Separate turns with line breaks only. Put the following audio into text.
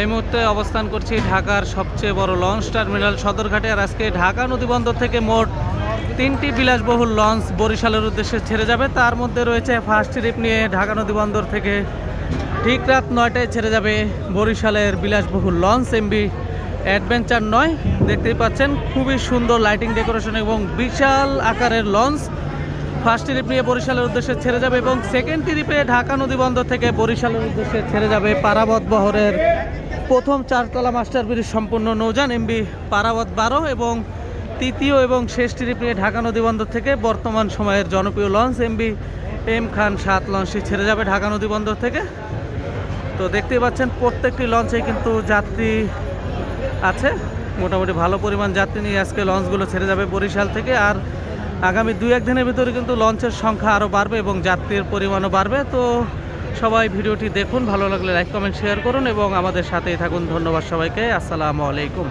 এই মুহূর্তে অবস্থান করছি ঢাকার সবচেয়ে বড় লঞ্চ টার্মিনাল সদরঘাটে। আর আজকে ঢাকা নদীবন্দর থেকে মোট 3টি বিলাসবহুল লঞ্চ বরিশালের উদ্দেশ্যে ছেড়ে যাবে। তার মধ্যে রয়েছে ফার্স্ট ট্রিপ নিয়ে ঢাকা নদীবন্দর থেকে ঠিক রাত 9টায় ছেড়ে যাবে বরিশালের বিলাসবহুল লঞ্চ এমবি অ্যাডভেঞ্চার 9। দেখতেই পাচ্ছেন খুবই সুন্দর লাইটিং ডেকোরেশন এবং বিশাল আকারের লঞ্চ ফার্স্ট ট্রিপ নিয়ে বরিশালের উদ্দেশ্যে ছেড়ে যাবে এবং সেকেন্ড ট্রিপে ঢাকা নদীবন্দর থেকে বরিশালের উদ্দেশ্যে ছেড়ে যাবে পারাবত বহরের প্রথম 4তলা মাস্টার ব্রিজ সম্পূর্ণ নৌযান এমবি পারাবত 12 এবং তৃতীয় এবং শেষ ট্রিপ নিয়ে ঢাকা নদীবন্দর থেকে বর্তমান সময়ের জনপ্রিয় লঞ্চ এমবি এম খান 7 লঞ্চটি ছেড়ে যাবে ঢাকা নদীবন্দর থেকে। তো দেখতেই পাচ্ছেন প্রত্যেকটি লঞ্চে কিন্তু যাত্রী আছে, মোটামুটি ভালো পরিমাণ যাত্রী নিয়ে আজকে লঞ্চগুলো ছেড়ে যাবে বরিশাল থেকে। আর আগামী 2-1 দিনের ভিতরে কিন্তু লঞ্চের সংখ্যা আরও বাড়বে এবং যাত্রীর পরিমাণও বাড়বে। তো সবাই ভিডিওটি দেখুন, ভালো লাগলে লাইক কমেন্ট শেয়ার করুন এবং আমাদের সাথেই থাকুন। ধন্যবাদ সবাইকে, আসসালামু আলাইকুম।